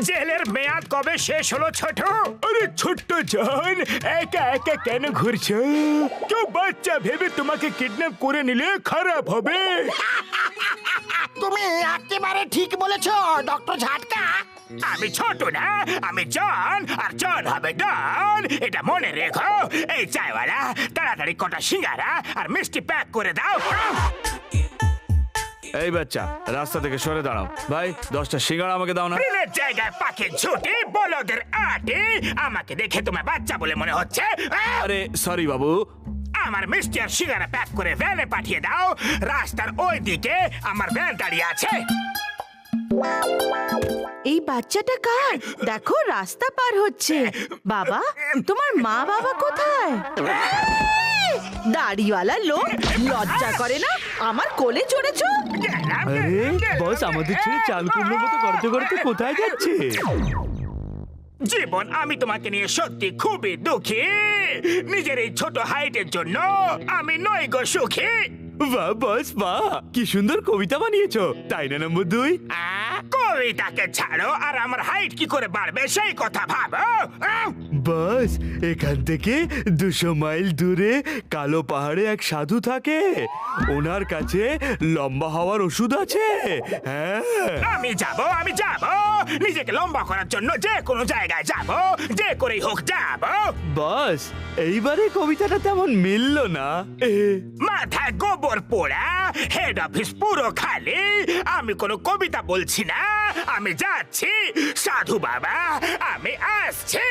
জেলের মেয়াদ কবে শেষ হলো ছোট? আরে ছোট্ট জান, একা একা কেন ঘুরছো? কেউ বাচ্চা ভেবে তোমাকে কিডন্যাপ করে নিলে খারাপ হবে। তুমি একেবারে ঠিক বলেছো ডক্টর ঝাটকা। আমি ছোট না, আমি জন, আর জন হবে ডন, এটা মনে রেখো। এই চায়ওয়ালা, তাড়াতাড়ি কটা সিঙ্গারা আর মিষ্টি প্যাক করে দাও। এই বাচ্চা, রাস্তা থেকে সরে দাঁড়াও। ভাই 10টা সিঙ্গাড়া আমাকে দাও না। প্রিলের জায়গায় পাখি ঝুটি, বলদের আটি। আমাকে দেখে তোমার বাচ্চা বলে মনে হচ্ছে? আরে সরি বাবু। আমার মিষ্টি আর সিঙ্গারা প্যাক করে ভ্যানে পাঠিয়ে দাও। রাস্তার ওই দিকে আমার ভ্যান দাঁড়িয়ে আছে। এই বাচ্চাটা কার? দেখো রাস্তা পার হচ্ছে। বাবা, তোমার মা বাবা কোথায়? দাড়িওয়ালা লোক, লজ্জা করে না? আমার কোলে চড়েছো? আরে বস, আমাদের ছেড়ে চাল কুমড়োর মতো করতে করতে কোথায় যাচ্ছে? জীবন, আমি তোমাকে নিয়ে সত্যি খুবই দুঃখী। নিজের এই ছোট হাইটের জন্য আমি নই গো সুখী। বাহ বস বাহ, কি সুন্দর কবিতা বানিয়েছো, তাই না নম্বর 2? কবিতাকে ছাড়ো, আর আমার হাইট কি করে বাড়বে সেই কথা ভাবো। বস, এখান থেকে 200 মাইল দূরে কালো পাহাড়ে এক সাধু থাকে। ওনার কাছে লম্বা হওয়ার ওষুধ আছে। হ্যাঁ, আমি যাব নিজেকে লম্বা করার জন্য যে কোনো জায়গায় যাব, যে করেই হোক যাব। বস, এইবারে কবিতাটা তেমন মিলল না। মাথায় গোবর পোড়া, হেড অফিস পুরো খালি। আমি কোনো কবিতা বলছি না, আমি যাচ্ছি। সাধু বাবা, আমি আসছি।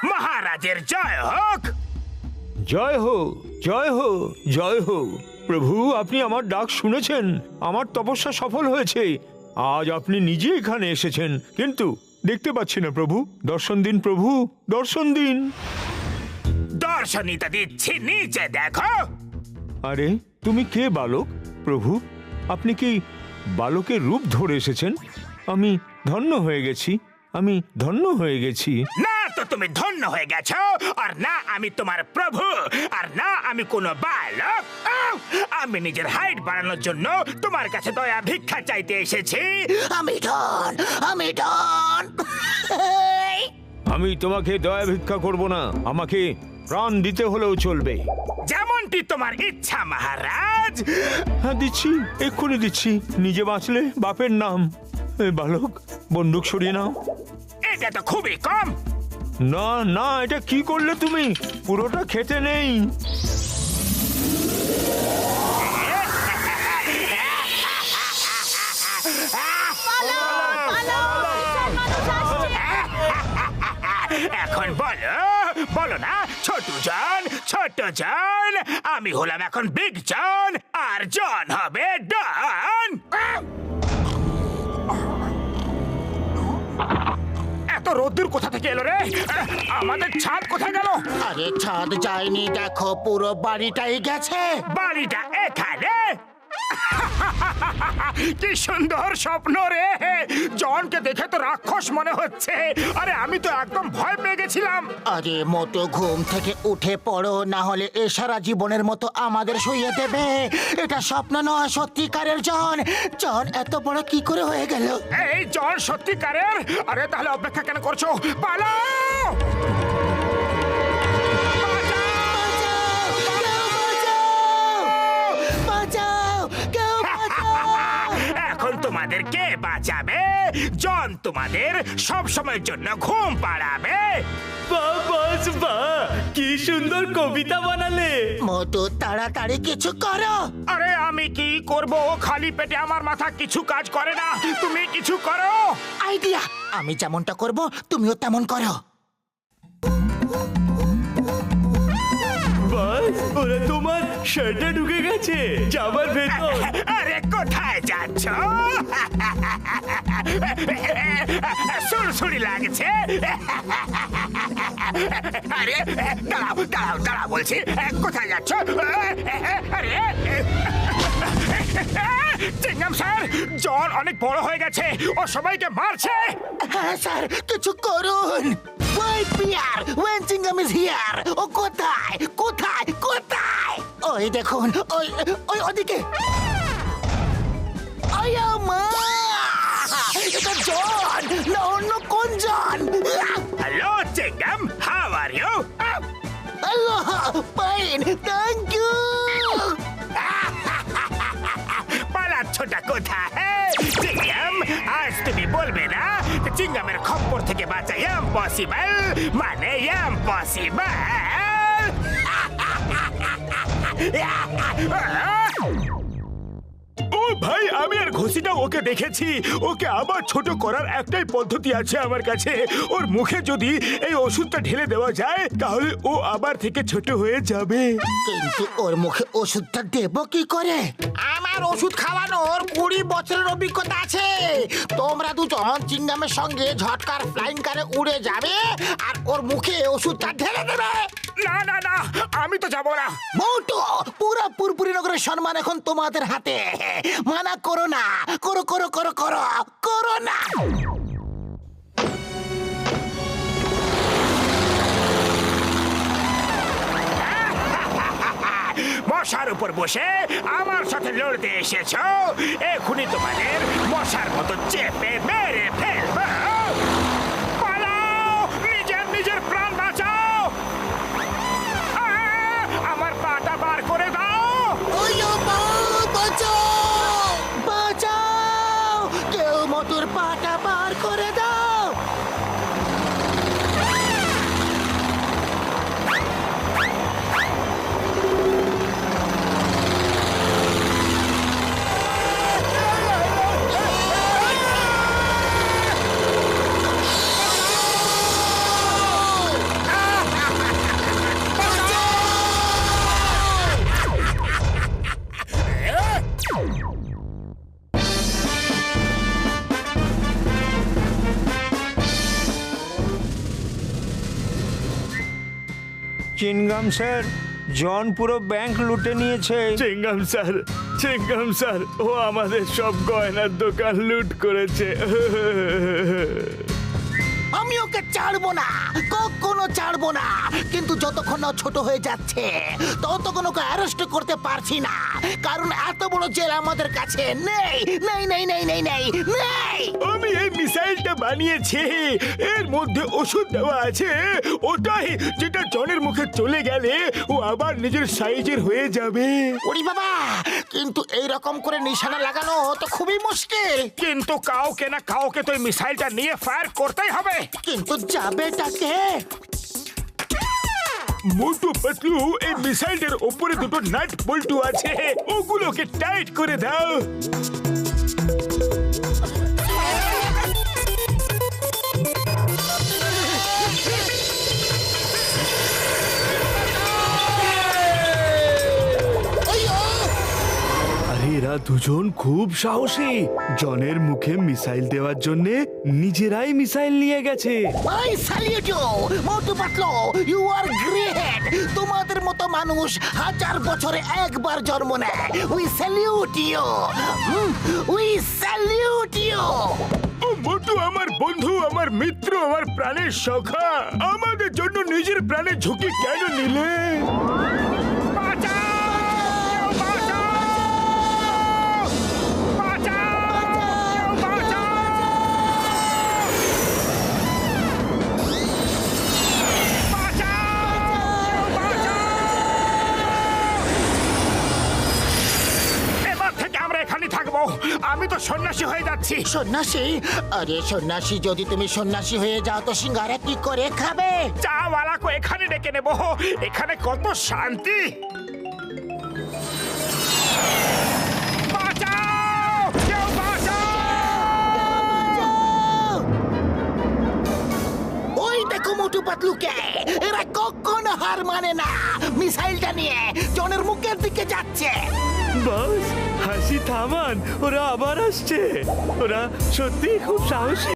মহারাজের জয় হোক। জয় হো, জয় হো, জয় হো। প্রভু, আপনি আমার ডাক শুনেছেন, আমার তপস্যা সফল হয়েছে। আজ আপনি নিজে এখানে এসেছেন, কিন্তু দেখতে পাচ্ছি না প্রভু। দর্শন দিন প্রভু, দর্শন দিন। দর্শনীতে দিচ্ছি, নিচে দেখো। আরে তুমি কে বালক? প্রভু, আপনি কি বালকের রূপ ধরে এসেছেন? আমি ধন্য হয়ে গেছি, আমি ধন্য হয়ে গেছি। না তো তুমি ধন্য হয়ে গেছো, আর না আমি তোমার প্রভু, আর না আমি কোনো বালক। আমি নিজের হাইট বাড়ানোর জন্য তোমার কাছে দয়া ভিক্ষা চাইতে এসেছি। আমি ডন, আমি ডন। আমি তোমাকে দয়া ভিক্ষা করব না, আমাকে প্রাণ দিতে হলেও চলবে। যেমনটি তোমার ইচ্ছা মহারাজ। হ্যাঁ দিচ্ছি, এক্ষুনি দিচ্ছি। নিজে বাঁচলে বাপের নাম। এই বালক, বন্দুক সরিয়ে নাও। এটা তো খুবই কম। না না, এটা কি করলে তুমি? পুরোটা খেতে নেই। এখন বলো, বলো না ছোট জন, ছোট জন। আমি হলাম এখন বিগ জন, আর জন হবে ডন। এত রোদ্দুর কোথা থেকে এলো রে? আমাদের ছাদ কোথায় গেল? আরে ছাদ যায়নি, দেখো পুরো বাড়িটাই গেছে। বাড়িটা এখানে। কি সুন্দর স্বপ্ন রে। জনকে দেখে তো রাক্ষস মনে হচ্ছে। আরে আমি তো একদম ভয় পেয়ে গেছিলাম। আরে মোটো ঘুম থেকে উঠে পড়ো, না হলে এ সারা জীবনের মতো আমাদের শুইয়ে দেবে। এটা স্বপ্ন নয়, সত্যিকারের জন। জন এত বড় কি করে হয়ে গেল? এই জন সত্যিকারের? আরে তাহলে অপেক্ষা কেন করছো? পালাও! এখন তোমাদের কে বাঁচাবে? জন তোমাদের সব সময়ের জন্য ঘুম পাড়াবে। বাহ বস বাহ, কি সুন্দর কবিতা বানালে। মোটু তাড়াতাড়ি কিছু করো। আরে আমি কি করব? খালি পেটে আমার মাথা কিছু কাজ করে না। তুমি কিছু করো। আইডিয়া, আমি যেমনটা করব তুমিও তেমন করো। বস, ওরা তোমার শার্টে ঢুকে গেছে, যাবার ভেতর। আরে কোথায় যাচ্ছ? সুরসুরি লাগছে। আরে দাঁড়াও দাঁড়াও দাঁড়াও বলছি, কোথায় যাচ্ছ? আরে চিংগাম স্যার, জন অনেক বড় হয়ে গেছে, ও সবাইকে মারছে। হ্যাঁ স্যার, কিছু করুন। ওয়েট পিয়ার ওয়েন চিংগাম ইজ হিয়ার। ও কোথায় কোথায় কোথায়? ওই দেখুন, ওই ওই ওদিকে। আয়া মা, এটা জন না অন্য কোন জন? Hello Chingam, how are you? আল্লাহ, ফাইন, থ্যাংক ইউ। পালাচ্ছোটা কোথায়? চিঙ্গাম, আজ তুমি বলবে না চিঙ্গামের খপ্পর থেকে বাঁচা ইম্পসিবল, মানে ইম্পসিবল। ও ভাই, আমি আর ঘষিটা ওকে দেখেছি। ওকে আবার ছোট করার একটাই পদ্ধতি আছে আমার কাছে। ওর মুখে যদি এই ওষুধটা ঢেলে দেওয়া যায় তাহলে ও আবার থেকে ছোট হয়ে যাবে। কিন্তু ওর মুখে ওষুধটা দেব কি করে? আমার ওষুধ খাওয়ানোর 20 বছরের অভিজ্ঞতা আছে। তোমরা দুজন চিংগামের সঙ্গে ঝটকার ফ্লাইং কারে উড়ে যাবে আর ওর মুখে ওষুধটা ঢেলে দেবে। না না না, আমি তো যাবো না। মোটো, পুরো পুরপুরি নগরের সম্মান এখন তোমাদের হাতে। মানা করো না, করো করো করো করো করো না। মশার উপর বসে আমার সাথে লড়তে এসেছো, এখনই তোমাদের মশার মতো চেপে মেরে ফেলবো। পালাও, নিজের নিজের প্রাণ বাঁচাও। আমার পাটা বার করে দাও। বাঁচাও, কেউ মোটর পাটা বার করে দাও। চিনগাম স্যার, জন পুরো ব্যাংক লুটে নিয়েছে। চিঙ্গাম স্যার, ও আমাদের সব গয়নার দোকান লুট করেছে। আমি ওকে ছাড়বো না, কখনো ছাড়বো না। কিন্তু যতক্ষণ না ও ছোট হয়ে যাচ্ছে ততক্ষণ ওকে অ্যারেস্ট করতে পারছি না, কারণ এত বড় জেল আমাদের কাছে নেই নেই নেই নেই নেই নেই নেই। আমি এই মিসাইলটা বানিয়েছি, এর মধ্যে ওষুধ দেওয়া আছে। ওটাই যেটা জনের মুখে চলে গেলে ও আবার নিজের সাইজের হয়ে যাবে। ওরে বাবা, কিন্তু এই রকম করে নিশানা লাগানো তো খুবই মুশকিল। কিন্তু কাউকে না কাউকে তো এই মিসাইলটা নিয়ে ফায়ার করতেই হবে। কিন্তু যাবেটাকে? মোটু পাতলু, এই মিসাইলটার উপরে দুটো নাট বল্টু আছে, ওগুলোকে টাইট করে দাও। আরে এরা দুজন খুব সাহসী। জনের মুখে মিসাইল দেওয়ার জন্য নিজেরাই মিসাইল নিয়ে গেছে। I salute you Motu Patlu, you are great. তোমাদের মতো মানুষ 1000 বছরে একবার জন্ম নেয়। We salute you, we salute you. ও মোটু আমার বন্ধু, আমার মিত্র, আমার প্রাণের সখা। আমাদের জন্য নিজের প্রাণের ঝুঁকি কেন নিলে? বাঁচাও! বাঁচাও! বাঁচাও! বাঁচাও! এবার থেকে আমরা এখানে থাকবো। আমি তো সন্ন্যাসী হয়ে যাচ্ছি। সন্ন্যাসী? আরে সন্ন্যাসী, যদি তুমি সন্ন্যাসী হয়ে যাও তো সিঙ্গারা কি করে খাবে? চাওয়ালাকে এখানে ডেকে নেবো। এখানে কত শান্তি। বাঁচাও! কেউ বাঁচাও! ওই দেখো মোটু পাতলুকে, এরা কখনো হার মানে না। মিসাইলটা নিয়ে জনের মুখের দিকে যাচ্ছে। বাস, হাসি থামান, ওরা আবার আসছে। ওরা সত্যি খুব সাহসী।